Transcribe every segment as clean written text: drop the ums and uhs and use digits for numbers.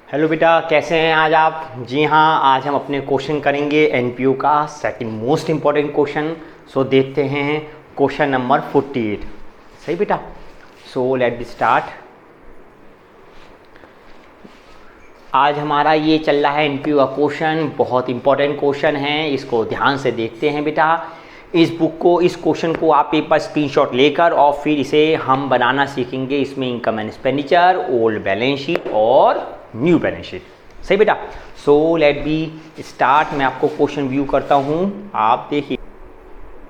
Hello बेटा, कैसे हैं आज आप? जी हाँ, आज हम अपने क्वेश्चन करेंगे एनपीओ का सेकंड मोस्ट इम्पॉर्टेंट क्वेश्चन। सो देखते हैं क्वेश्चन नंबर 48। सही बेटा, सो लेट बी स्टार्ट। आज हमारा ये चल रहा है एनपीओ का क्वेश्चन, बहुत इंपॉर्टेंट क्वेश्चन है, इसको ध्यान से देखते हैं बेटा। इस क्वेश्चन को आप पेपर स्क्रीनशॉट लेकर और फिर इसे हम बनाना सीखेंगे। इसमें income and expenditure, old balance sheet और न्यू बैलेंस शीट। सही बेटा, सो लेट बी स्टार्ट। मैं आपको क्वेश्चन व्यू करता हूँ, आप देखिए।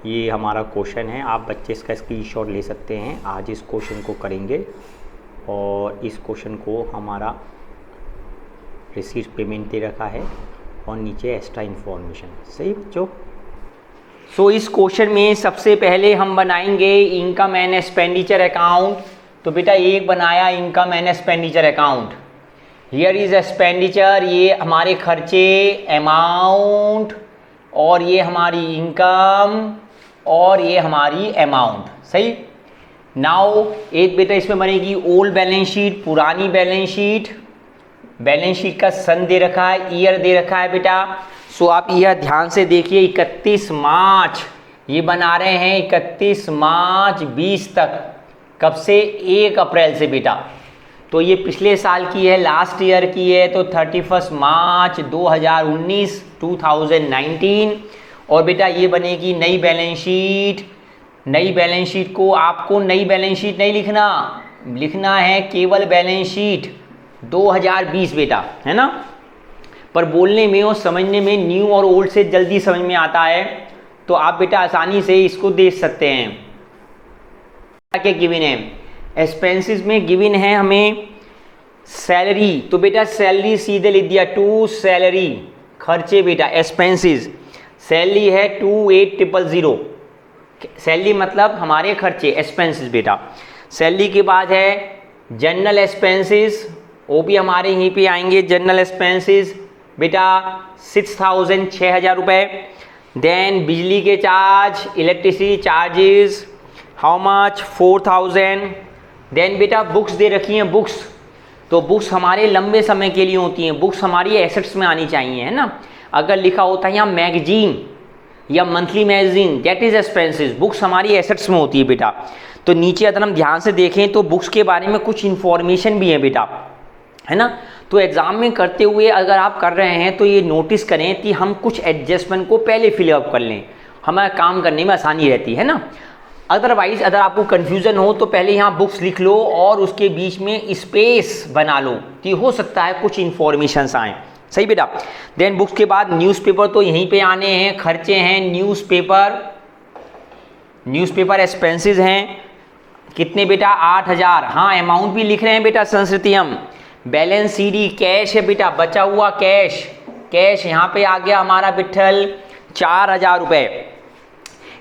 ये हमारा क्वेश्चन है, आप बच्चे इसका स्क्रीनशॉट ले सकते हैं। आज इस क्वेश्चन को करेंगे और इस क्वेश्चन को हमारा रिसीट पेमेंट दे रखा है और नीचे एक्स्ट्रा इन्फॉर्मेशन। सही बच्चों, सो इस क्वेश्चन में सबसे पहले हम बनाएंगे इनकम एंड एक्सपेंडिचर अकाउंट। तो बेटा एक बनाया income and expenditure account. Here is expenditure, ये हमारे खर्चे अमाउंट, और ये हमारी इनकम और ये हमारी अमाउंट। सही। नाउ एक बेटा इसमें बनेगी ओल्ड बैलेंस शीट, पुरानी बैलेंस शीट। बैलेंस शीट का सन दे रखा है, ईयर दे रखा है बेटा। सो आप यह ध्यान से देखिए, 31 मार्च ये बना रहे हैं, 31 मार्च 20 तक। कब से? 1 अप्रैल से बेटा। तो ये पिछले साल की है, लास्ट ईयर की है, तो 31 मार्च 2019 2019। और बेटा ये बनेगी नई बैलेंस शीट। नई बैलेंस शीट को आपको नई बैलेंस शीट नहीं लिखना, लिखना है केवल बैलेंस शीट 2020 बेटा, है ना। पर बोलने में और समझने में न्यू और ओल्ड से जल्दी समझ में आता है, तो आप बेटा आसानी से इसको देख सकते हैं। क्या गिवन है? एक्सपेंसेस में गिवन है हमें सैलरी। तो बेटा सैलरी सीधे लिख दिया, टू सैलरी। खर्चे बेटा एक्सपेंसेस, सैलरी है 28,000। सैलरी मतलब हमारे खर्चे, एक्सपेंसेस बेटा। सैलरी के बाद है जनरल एक्सपेंसेस, वो भी हमारे यहीं पे आएंगे। जनरल एक्सपेंसेस बेटा 6,000 6,000 रुपये। देन बिजली के charge, electricity charges, how much? 4,000। Then बेटा बुक्स दे रखी हैं, बुक्स। तो बुक्स हमारे लंबे समय के लिए होती हैं, बुक्स हमारी एसेट्स में आनी चाहिए, है ना। अगर लिखा होता है यहाँ मैगजीन या monthly magazine, that is expenses. Books हमारी एसेट्स में होती है बेटा। तो नीचे अगर हम ध्यान से देखें तो बुक्स के बारे में कुछ इन्फॉर्मेशन भी है बेटा, है ना। तो एग्जाम में करते हुए अगर आप कर रहे हैं तो ये नोटिस करें कि हम कुछ एडजस्टमेंट को पहले फिलअप कर लें, हमें काम करने में आसानी रहती है ना। अदरवाइज अगर आपको कन्फ्यूज़न हो तो पहले यहाँ बुक्स लिख लो और उसके बीच में स्पेस बना लो, कि हो सकता है कुछ इन्फॉर्मेशंस आएँ। सही बेटा। देन बुक्स के बाद न्यूज़पेपर तो यहीं पे आने हैं, खर्चे हैं न्यूज़पेपर। न्यूज़पेपर एक्सपेंसेस हैं कितने बेटा? 8,000। हाँ अमाउंट भी लिख रहे हैं बेटा संस्कृति हम। बैलेंस सीडी कैश है बेटा, बचा हुआ कैश। कैश यहाँ पे आ गया हमारा विट्ठल 4,000 रुपये।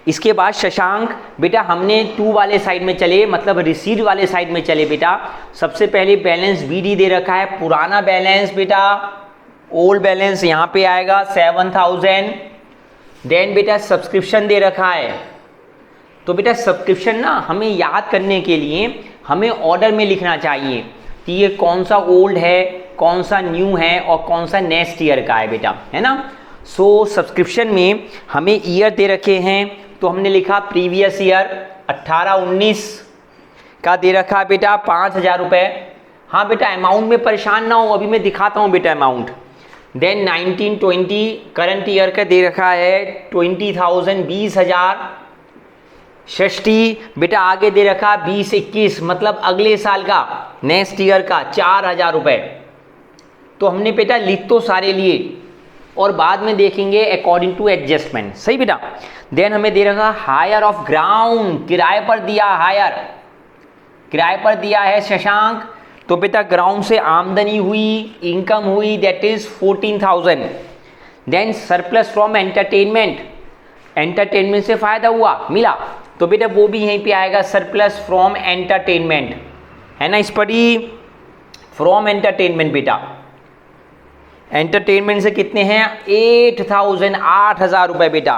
इसके बाद शशांक बेटा, हमने टू वाले साइड में चले, मतलब रिसीट वाले साइड में चले बेटा। सबसे पहले बैलेंस बीडी दे रखा है, पुराना बैलेंस बेटा, ओल्ड बैलेंस यहाँ पे आएगा 7,000। देन बेटा सब्सक्रिप्शन दे रखा है। तो बेटा सब्सक्रिप्शन ना हमें याद करने के लिए हमें ऑर्डर में लिखना चाहिए कि ये कौन सा ओल्ड है, कौन सा न्यू है और कौन सा नेक्स्ट ईयर का है बेटा, है ना। सो सब्सक्रिप्शन में हमें ईयर दे रखे हैं, तो हमने लिखा प्रीवियस ईयर 18-19 का दे रखा है बेटा 5,000 रुपये। हाँ बेटा अमाउंट में परेशान ना हो, अभी मैं दिखाता हूँ बेटा अमाउंट। देन 19-20 करंट ईयर का दे रखा है 20,000 20,000। षष्ठी बेटा आगे दे रखा 20-21 मतलब अगले साल का, नेक्स्ट ईयर का 4,000 रुपये। तो हमने बेटा लिख तो सारे लिए और बाद में देखेंगे अकॉर्डिंग टू एडजस्टमेंट। सही बेटा। देन हमें दे रखा हायर ऑफ ग्राउंड, किराए पर दिया, हायर किराए पर दिया है शशांक। तो बेटा ग्राउंड से आमदनी हुई, इनकम हुई, that is 14,000। Then surplus from entertainment, entertainment से फायदा हुआ, मिला, तो बेटा वो भी यहीं पे आएगा सरप्लस फ्रॉम एंटरटेनमेंट, है ना। इस पर ही फ्रॉम एंटरटेनमेंट बेटा, एंटरटेनमेंट से कितने हैं? 8,000 8,000 रुपये बेटा।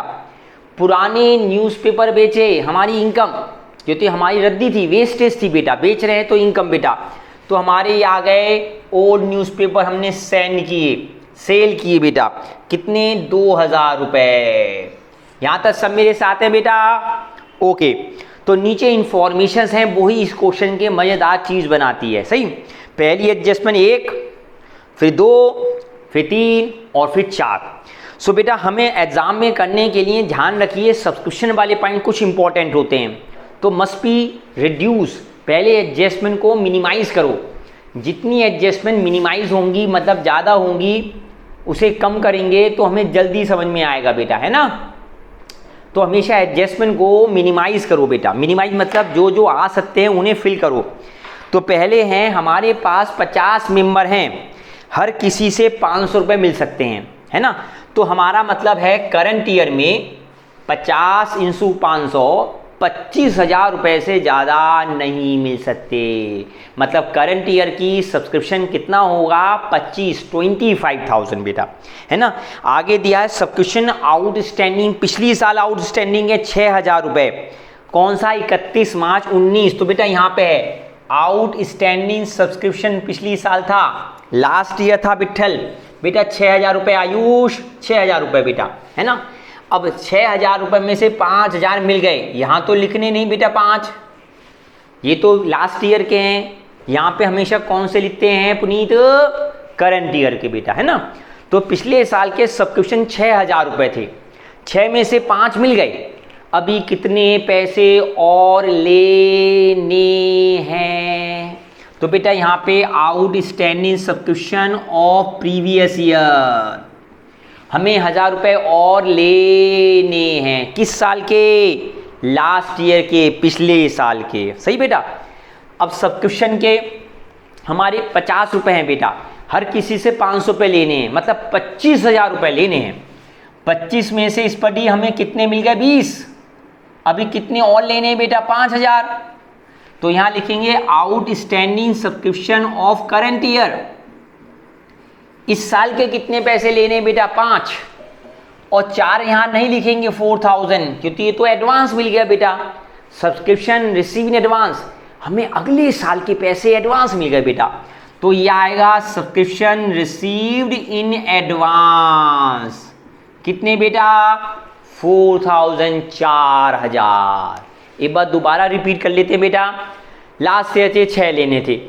पुराने न्यूज़पेपर बेचे, हमारी इनकम जो थी हमारी रद्दी थी, वेस्टेज थी बेटा, बेच रहे हैं तो इनकम बेटा। तो हमारे ये आ गए ओल्ड न्यूज़पेपर, हमने सेल किए बेटा, कितने 2000 रुपये। यहाँ तक सब मेरे साथ है बेटा, ओके। तो नीचे इंफॉर्मेशंस हैं, वही इस क्वेश्चन के मज़ेदार चीज़ बनाती है, सही। पहली एडजस्टमेंट 1, फिर 2, फिर 3 और फिर 4। सो बेटा हमें एग्ज़ाम में करने के लिए ध्यान रखिए, सब्सक्रिप्शन वाले पॉइंट कुछ इंपॉर्टेंट होते हैं। तो मस्ट बी रिड्यूस, पहले एडजस्टमेंट को मिनिमाइज़ करो। जितनी एडजस्टमेंट मिनिमाइज़ होंगी, मतलब ज़्यादा होंगी, उसे कम करेंगे तो हमें जल्दी समझ में आएगा बेटा, है ना। तो हमेशा एडजस्टमेंट को मिनिमाइज़ करो बेटा। मिनिमाइज मतलब जो जो आ सकते हैं उन्हें फिल करो। तो पहले हैं हमारे पास 50 मेंबर हैं, हर किसी से 500 रुपये मिल सकते हैं, है ना। तो हमारा मतलब है करंट ईयर में 50 × 500 25,000 रुपये से ज़्यादा नहीं मिल सकते। मतलब करंट ईयर की सब्सक्रिप्शन कितना होगा, 25,000 बेटा, है ना। आगे दिया है सब्सक्रिप्शन आउटस्टैंडिंग, पिछली साल आउटस्टैंडिंग है 6,000 रुपये। कौन सा, 31 मार्च 19। तो बेटा यहाँ पे है आउटस्टैंडिंग सब्सक्रिप्शन पिछली साल था, लास्ट ईयर था विट्ठल बेटा 6,000 रुपये। आयुष 6,000 रुपये बेटा, है ना। अब 6,000 रुपये में से 5,000 मिल गए, यहाँ तो लिखने नहीं बेटा 5, ये तो लास्ट ईयर के हैं। यहाँ पे हमेशा कौन से लिखते हैं पुनीत, करंट ईयर के बेटा, है ना। तो पिछले साल के सब्सक्रिप्शन 6,000 रुपये थे, 6 में से 5 मिल गए। अभी कितने पैसे और लेने हैं, तो बेटा यहाँ पे outstanding subscription of previous year, हमें 1,000 रुपये और लेने हैं। किस साल के, लास्ट ईयर के, पिछले साल के, सही बेटा। अब सब्सक्रिप्शन के हमारे 50 रुपये हैं बेटा, हर किसी से 500 रुपये लेने हैं, मतलब 25,000 रुपये लेने हैं। 25 में से इस पर ही हमें कितने मिल गए, 20। अभी कितने और लेने हैं बेटा, 5,000। तो यहाँ लिखेंगे outstanding subscription of current year, इस साल के कितने पैसे लेने हैं बेटा, 5। और 4 यहाँ नहीं लिखेंगे 4,000, क्योंकि ये तो एडवांस मिल गया बेटा, सब्सक्रिप्शन रिसीव इन एडवांस, हमें अगले साल के पैसे एडवांस मिल गए बेटा। तो ये आएगा सब्सक्रिप्शन रिसीव्ड इन एडवांस, कितने बेटा, 4,000, 4,000। एक बार दोबारा रिपीट कर लेते हैं बेटा, लास्ट ईयर थे 6 लेने थे,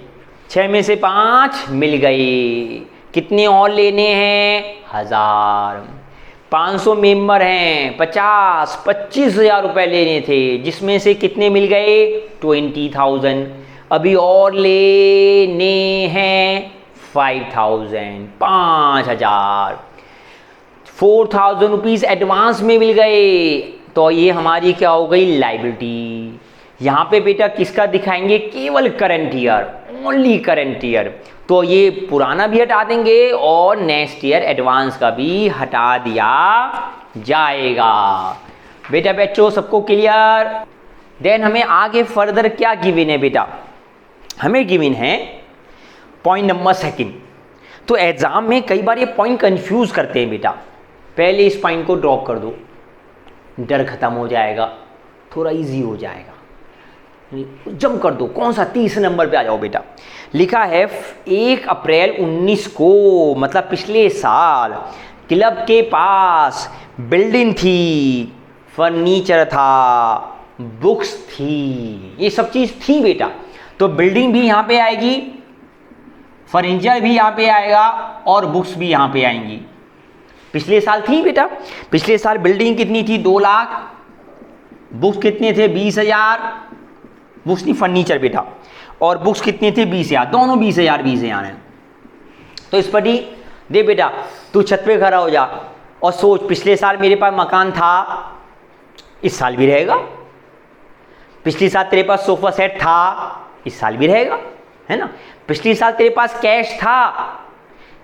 6 में से 5 मिल गए, कितने और लेने हैं, 1,000। 500 मेंबर हैं, 25,000 रुपये लेने थे, जिसमें से कितने मिल गए, 20,000। अभी और लेने हैं 5,000, 5,000। 4,000 रुपीज़ एडवांस में मिल गए, तो ये हमारी क्या हो गई, लाइबिलिटी। यहाँ पे बेटा किसका दिखाएंगे, केवल current year, only current year. तो ये पुराना भी हटा देंगे और नेक्स्ट ईयर एडवांस का भी हटा दिया जाएगा। बेटा बच्चों सबको क्लियर। देन हमें आगे फर्दर क्या गिवन है बेटा, हमें गिवन है पॉइंट नंबर 2। तो एग्जाम में कई बार ये पॉइंट कंफ्यूज करते हैं बेटा, पहले इस पॉइंट को ड्रॉप कर दो, डर खत्म हो जाएगा, थोड़ा इजी हो जाएगा, जंप कर दो। कौन सा, 30 नंबर पे आ जाओ बेटा। लिखा है 1 अप्रैल 19 को, मतलब पिछले साल, क्लब के पास बिल्डिंग थी, फर्नीचर था, बुक्स थी, ये सब चीज़ थी बेटा। तो बिल्डिंग भी यहाँ पे आएगी, फर्नीचर भी यहाँ पे आएगा और बुक्स भी यहाँ पे आएंगी। पिछले साल थी बेटा, पिछले साल बिल्डिंग कितनी थी, 2 लाख, बुक्स कितने थे, 20,000, बुक्स नहीं फर्नीचर बेटा, और बुक्स कितने थे, 20,000, दोनों 20,000 हैं। तो इस पर ही दे बेटा, तू छत पे खड़ा हो जा और सोच, पिछले साल मेरे पास मकान था, इस साल भी रहेगा। पिछले साल तेरे पास सोफा सेट था, इस साल भी रहेगा, है ना। पिछले साल तेरे पास कैश था,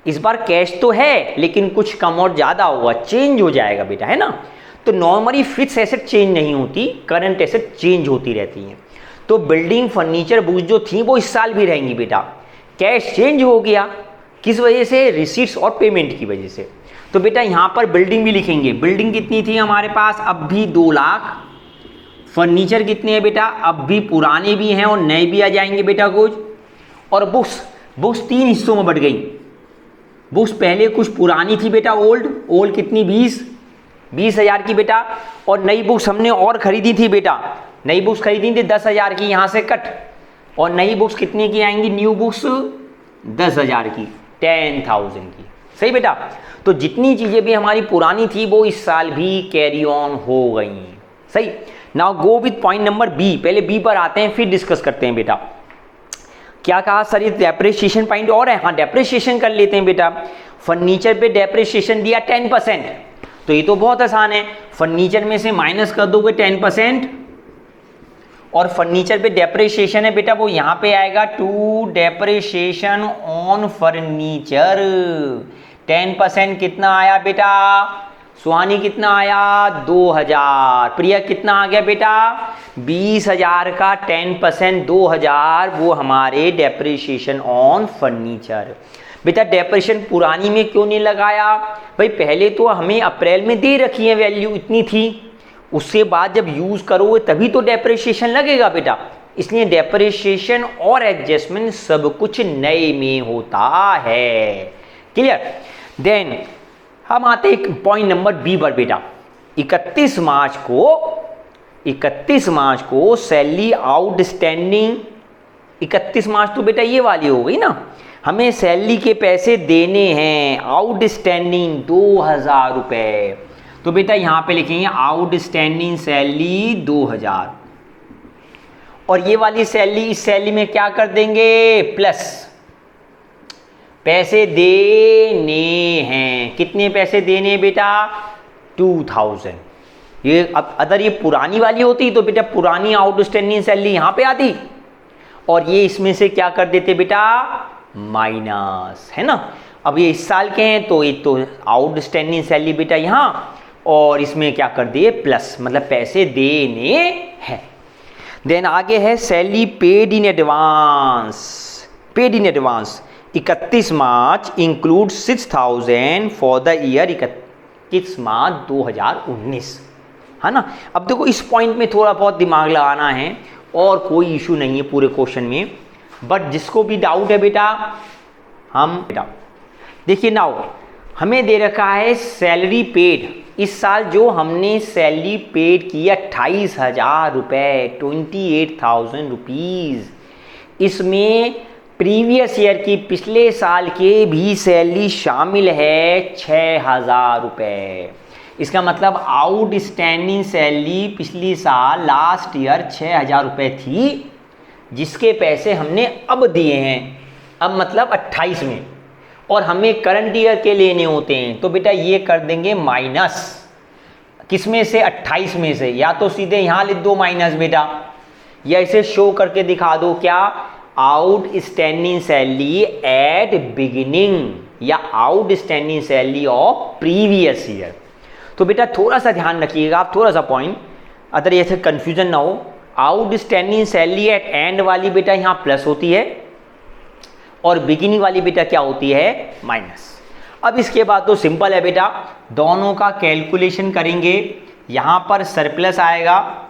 इस बार कैश तो है लेकिन कुछ कम और ज़्यादा होगा, चेंज हो जाएगा बेटा, है ना। तो नॉर्मली फिक्स एसेट चेंज नहीं होती, करंट एसेट चेंज होती रहती हैं। तो बिल्डिंग, फर्नीचर, बुक्स जो थी वो इस साल भी रहेंगी बेटा। कैश चेंज हो गया, किस वजह से, रिसीट्स और पेमेंट की वजह से। तो बेटा यहाँ पर बिल्डिंग भी लिखेंगे, बिल्डिंग कितनी थी हमारे पास, अब भी 2 लाख। फर्नीचर कितने हैं बेटा, अब भी पुराने भी हैं और नए भी आ जाएंगे बेटा कुछ। और बुक्स, बुक्स 3 हिस्सों में बट गई। बुक्स पहले कुछ पुरानी थी बेटा, ओल्ड कितनी 20,000 की बेटा, और नई बुक्स हमने और खरीदी थी बेटा, नई बुक्स खरीदी थी 10,000 की, यहाँ से कट, और नई बुक्स कितने की आएंगी, न्यू बुक्स 10,000 की, 10,000 की, सही बेटा। तो जितनी चीज़ें भी हमारी पुरानी थी वो इस साल भी कैरी ऑन हो गई, सही। Now go with point number B, पहले बी पर आते हैं फिर डिस्कस करते हैं बेटा। क्या कहा सर, ये डेप्रिसिएशन पॉइंट और है, हाँ डेप्रिसिएशन कर लेते हैं बेटा। फर्नीचर पे डेप्रिसिएशन दिया 10%, तो ये तो बहुत आसान है, फर्नीचर में से माइनस कर दोगे 10%, और फर्नीचर पे डेप्रिसिएशन है बेटा वो यहाँ पे आएगा टू डेप्रिसिएशन ऑन फर्नीचर, 10% कितना आया बेटा, सुहानी कितना आया 2,000, प्रिया कितना आ गया बेटा 20,000 का 10% 2,000, वो हमारे डेप्रिसिएशन ऑन फर्नीचर। बेटा डेप्रिसिएशन पुरानी में क्यों नहीं लगाया, भाई पहले तो हमें अप्रैल में दे रखी है वैल्यू इतनी थी, उसके बाद जब यूज करोगे तभी तो डेप्रिसिएशन लगेगा बेटा, इसलिए डेप्रिसिएशन और एडजस्टमेंट सब कुछ नए में होता है, क्लियर। देन हम आते हैं पॉइंट नंबर बी पर बेटा। 31 मार्च को सैलरी आउटस्टैंडिंग, 31 मार्च तो बेटा ये वाली हो गई ना, हमें सैलरी के पैसे देने हैं आउटस्टैंडिंग 2,000 रुपए, तो बेटा यहां पे लिखेंगे आउटस्टैंडिंग सैलरी 2,000, और ये वाली सैलरी, इस सैलरी में क्या कर देंगे प्लस पैसे देने हैं, कितने पैसे देने बेटा 2,000। ये अब अगर ये पुरानी वाली होती तो बेटा पुरानी आउटस्टैंडिंग सैलरी यहां पे आती, और ये इसमें से क्या कर देते बेटा माइनस, है ना। अब ये इस साल के हैं तो ये तो आउटस्टैंडिंग सैलरी बेटा यहां, और इसमें क्या कर दिए प्लस, मतलब पैसे देने हैं। देन आगे है salary paid in advance, 31 March include 6,000 for the year 31 मार्च 2019, है ना। अब देखो इस पॉइंट में थोड़ा बहुत दिमाग लगाना है और कोई इशू नहीं है पूरे क्वेश्चन में, बट जिसको भी डाउट है बेटा हम बेटा देखिए नाउ हमें दे रखा है सैलरी पेड, इस साल जो हमने सैलरी पेड की 28,000 रुपये, 28,000 रुपीज़, इसमें प्रीवियस ईयर की पिछले साल के भी सैलरी शामिल है 6,000 रुपये। इसका मतलब आउटस्टैंडिंग सैलरी पिछली साल लास्ट ईयर 6,000 रुपये थी, जिसके पैसे हमने अब दिए हैं, अब मतलब 28 में, और हमें करंट ईयर के लेने होते हैं, तो बेटा ये कर देंगे माइनस, किसमें से 28 में से, या तो सीधे यहाँ लिख दो माइनस बेटा, या इसे शो करके दिखा दो क्या आउटस्टैंडिंग सैलरी एट बिगिनिंग, या outstanding salary of previous year. तो बेटा थोड़ा सा ध्यान रखिएगा आप, थोड़ा सा पॉइंट, अगर ऐसे कंफ्यूजन ना हो, आउटस्टैंडिंग सैलरी एट एंड वाली बेटा यहाँ प्लस होती है, और बिगिनिंग वाली बेटा क्या होती है माइनस। अब इसके बाद तो सिंपल है बेटा, दोनों का कैलकुलेशन करेंगे, यहाँ पर सरप्लस आएगा,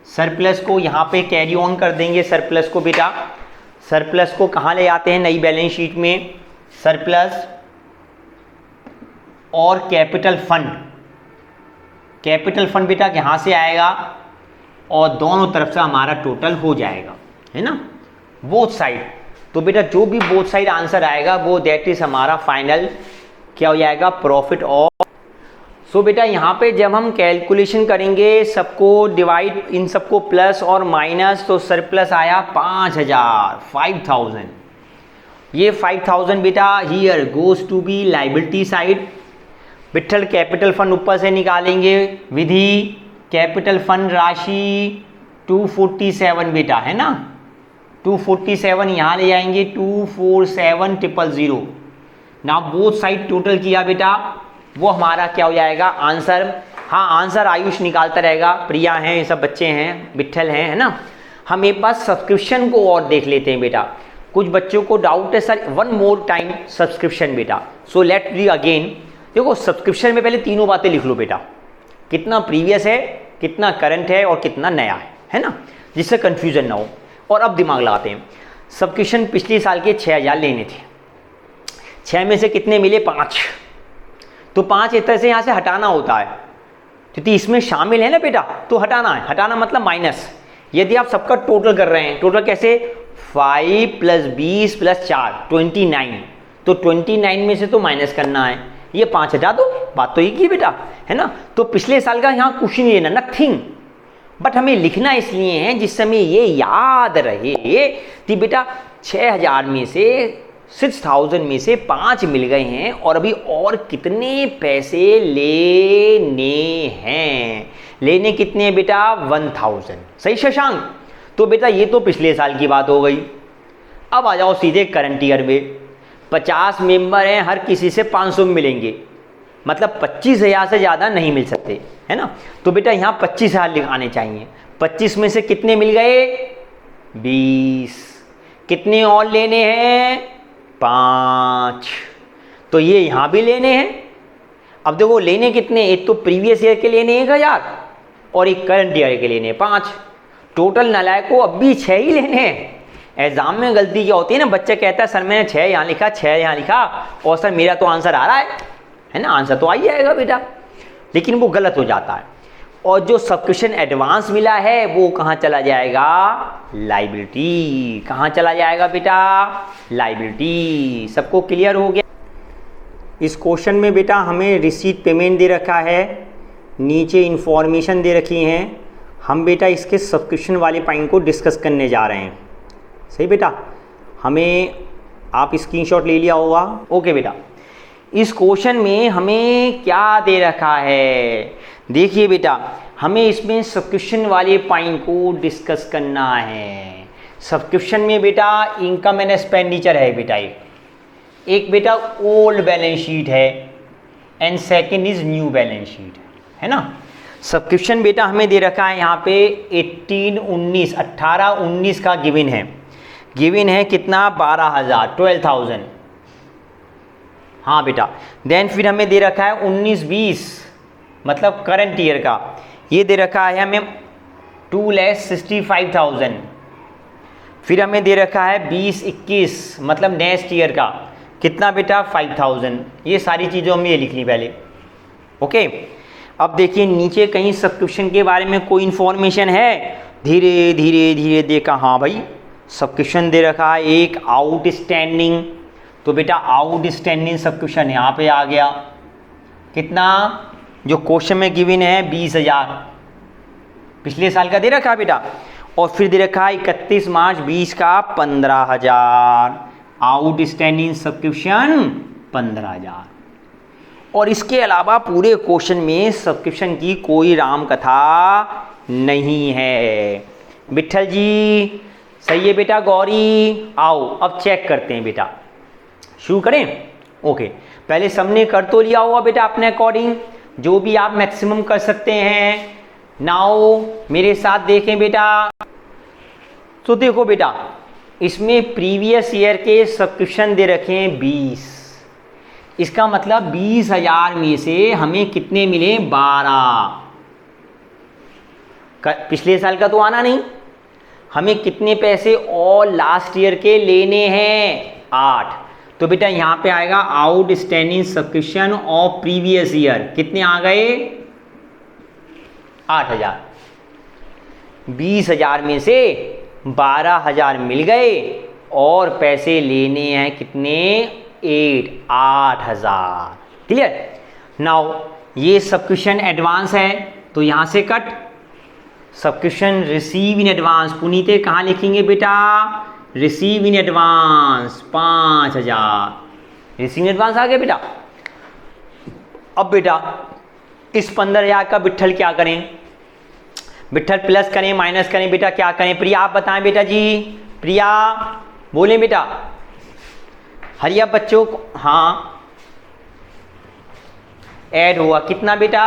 सरप्लस को यहाँ पे कैरी ऑन कर देंगे, सरप्लस को बेटा, सरप्लस को कहाँ ले आते हैं नई बैलेंस शीट में, सरप्लस और कैपिटल फंड बेटा यहाँ से आएगा, और दोनों तरफ से हमारा टोटल हो जाएगा, है ना, बोथ साइड। तो बेटा जो भी बोथ साइड आंसर आएगा वो दैट इज हमारा फाइनल क्या हो जाएगा प्रॉफिट और। सो बेटा यहाँ पे जब हम कैलकुलेशन करेंगे सबको डिवाइड, इन सबको प्लस और माइनस, तो सरप्लस आया 5,000, ये 5,000 बेटा here goes to be liability side. विठल कैपिटल फंड ऊपर से निकालेंगे, विधि कैपिटल फंड राशि 247 बेटा, है ना, 247 यहाँ ले जाएंगे, 247,000। ना बोथ साइड टोटल किया बेटा, वो हमारा क्या हो जाएगा आंसर। हाँ आंसर आयुष निकालता रहेगा, प्रिया हैं, ये सब बच्चे हैं, विठल हैं, है ना। हम एक बार सब्सक्रिप्शन को और देख लेते हैं बेटा, कुछ बच्चों को डाउट है sir one more time subscription बेटा। सो लेट री अगेन, देखो सब्सक्रिप्शन में पहले तीनों बातें लिख लो बेटा, कितना प्रीवियस है, कितना करंट है और कितना नया है ना, जिससे कंफ्यूजन ना हो। और अब दिमाग लगाते हैं, सब्सक्रिप्शन पिछले साल के 6,000 लेने थे, 6 में से कितने मिले? 5। तो 5 इस तरह से यहाँ से हटाना होता है, क्योंकि इसमें शामिल है ना बेटा, तो हटाना है। हटाना मतलब माइनस। यदि आप सबका टोटल कर रहे हैं, टोटल कैसे? 5 + 20 + 4 29, तो 29 में से तो माइनस करना है, ये 5 हटा दो। बात तो एक ही बेटा, है ना। तो पिछले साल का यहाँ कुछ नहीं लेना, नथिंग, बट हमें लिखना इसलिए है जिस समय ये याद रहे कि बेटा 6,000 में से 6,000 में से 5 मिल गए हैं और अभी और कितने पैसे लेने हैं। लेने कितने हैं बेटा? 1,000। सही शशांक? तो बेटा ये तो पिछले साल की बात हो गई। अब आ जाओ सीधे करंट ईयर में। 50 मेंबर हैं, हर किसी से 500 मिलेंगे, मतलब 25,000 से ज़्यादा नहीं मिल सकते, है ना। तो बेटा यहाँ 25,000 लिखाने चाहिए। 25 में से कितने मिल गए? 20। कितने और लेने हैं? 5। तो ये यहाँ भी लेने हैं। अब देखो लेने कितने, एक तो प्रीवियस ईयर के लेने 1,000 और एक करंट ईयर के लेने 5। टोटल नालायक को अब भी 6 ही लेने हैं। एग्जाम में गलती क्या होती है ना, बच्चा कहता है सर मैंने 6 यहाँ लिखा, 6 यहाँ लिखा, और सर मेरा तो आंसर आ रहा है ना, आंसर तो आ ही जाएगा बेटा, लेकिन वो गलत हो जाता है। और जो सब्सक्रिप्शन एडवांस मिला है वो कहाँ चला जाएगा? लायबिलिटी। कहाँ चला जाएगा बेटा? लायबिलिटी। सबको क्लियर हो गया? इस क्वेश्चन में बेटा हमें रिसीट पेमेंट दे रखा है, नीचे इंफॉर्मेशन दे रखी हैं। हम बेटा इसके सब्सक्रिप्शन वाले पॉइंट को डिस्कस करने जा रहे हैं। सही बेटा? हमें आप स्क्रीनशॉट ले लिया होगा। ओके बेटा, इस क्वेश्चन में हमें क्या दे रखा है? देखिए बेटा, हमें इसमें सब्सक्रिप्शन वाले पॉइंट को डिस्कस करना है। सब्सक्रिप्शन में बेटा इनकम एंड एक्सपेंडिचर है बेटा, एक बेटा ओल्ड बैलेंस शीट है and second is new balance sheet, है ना। सब्सक्रिप्शन बेटा हमें दे रखा है यहाँ पे 18 19 का गिवन है। गिवन है कितना? 12,000, 12,000। हाँ बेटा, देन फिर हमें दे रखा है 19-20, मतलब करंट ईयर का, ये दे रखा है हमें 2,65,000। फिर हमें दे रखा है 20-21, मतलब नेक्स्ट ईयर का, कितना बेटा? 5,000। ये सारी चीज़ों हमें ये लिखनी पहले। ओके, अब देखिए नीचे कहीं सब्सक्रिप्शन के बारे में कोई इन्फॉर्मेशन है? धीरे धीरे धीरे देखा, हाँ भाई सब्सक्रिप्शन दे रखा है एक आउटस्टैंडिंग, तो बेटा आउटस्टैंडिंग सब्सक्रिप्शन यहाँ पे आ गया, कितना? जो क्वेश्चन में गिवन है 20,000, पिछले साल का दे रखा है बेटा। और फिर दे रखा है 31 मार्च 20 का 15,000, आउटस्टैंडिंग सब्सक्रिप्शन 15,000। और इसके अलावा पूरे क्वेश्चन में सब्सक्रिप्शन की कोई राम कथा नहीं है। विठल जी सही है बेटा। गौरी आओ अब चेक करते हैं बेटा, शुरू करें? ओके, पहले सबने कर तो लिया होगा बेटा अपने अकॉर्डिंग, जो भी आप मैक्सिमम कर सकते हैं। नाउ मेरे साथ देखें बेटा। तो देखो बेटा, इसमें प्रीवियस ईयर के सब्सक्रिप्शन दे रखे हैं 20, इसका मतलब 20,000 में से हमें कितने मिले? 12। पिछले साल का तो आना नहीं, हमें कितने पैसे और लास्ट ईयर के लेने हैं? 8। तो बेटा यहाँ पे आएगा outstanding subscription of previous year, कितने आ गए? 8,000। 20,000 में से 12,000 मिल गए और पैसे लेने हैं कितने? 8,000। क्लियर? नाउ ये सब्सक्रिप्शन एडवांस है तो यहाँ से cut. Subscription receive in advance, पुनीते कहाँ लिखेंगे बेटा? Receive in advance 5,000। Receive in advance आ गया बेटा। अब बेटा इस 15,000 का विट्ठल क्या करें? विट्ठल प्लस करें माइनस करें बेटा, क्या करें? प्रिया आप बताएं बेटा जी, प्रिया बोलें बेटा। हरिया बच्चों को, हाँ ऐड हुआ कितना बेटा?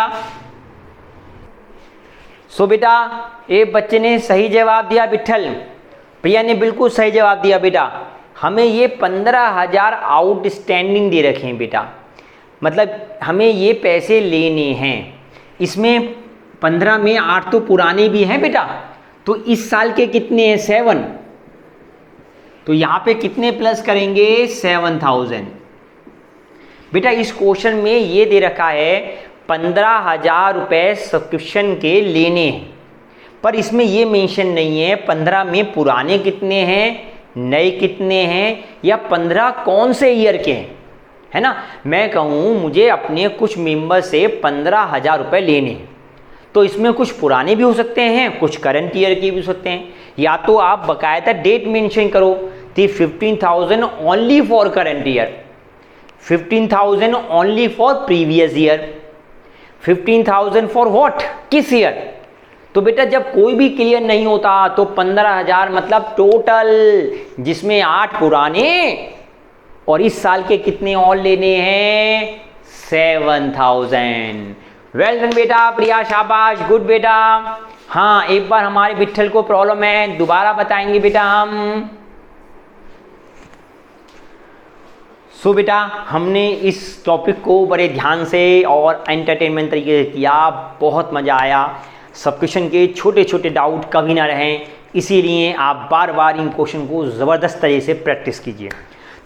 सो बेटा एक बच्चे ने सही जवाब दिया विट्ठल, प्रिया ने बिल्कुल सही जवाब दिया बेटा। हमें ये 15,000 आउटस्टैंडिंग दे रखे हैं बेटा, मतलब हमें ये पैसे लेने हैं। इसमें 15 में 8 तो पुराने भी हैं बेटा, तो इस साल के कितने हैं? 7। तो यहाँ पे कितने प्लस करेंगे 7000। बेटा इस क्वेश्चन में ये दे रखा है 15,000 रुपये सब्सक्रिप्शन के लेने हैं, पर इसमें ये मेंशन नहीं है 15 में पुराने कितने हैं, नए कितने हैं, या 15 कौन से ईयर के हैं, है ना। मैं कहूँ मुझे अपने कुछ मेंबर से 15,000 रुपये लेने हैं, तो इसमें कुछ पुराने भी हो सकते हैं, कुछ करंट ईयर के भी हो सकते हैं। या तो आप बकायदा डेट मेंशन करो कि 15,000 only for current year, 15,000 only for previous year, 15,000 for what, किस ईयर। तो बेटा जब कोई भी क्लियर नहीं होता तो 15,000 मतलब टोटल, जिसमें 8 पुराने और इस साल के कितने और लेने हैं 7,000। वेल डन बेटा, प्रिया शाबाश, गुड बेटा। हाँ एक बार हमारे विट्ठल को प्रॉब्लम है, दोबारा बताएंगे बेटा हम। सो बेटा हमने इस टॉपिक को बड़े ध्यान से और एंटरटेनमेंट तरीके से किया, बहुत मज़ा आया। सब क्वेश्चन के छोटे छोटे डाउट कभी ना रहें, इसीलिए आप बार बार इन क्वेश्चन को ज़बरदस्त तरीके से प्रैक्टिस कीजिए।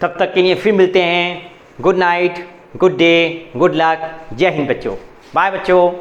तब तक के लिए फिर मिलते हैं। Good night, good day, good luck, जय हिंद बच्चों, बाय बच्चों।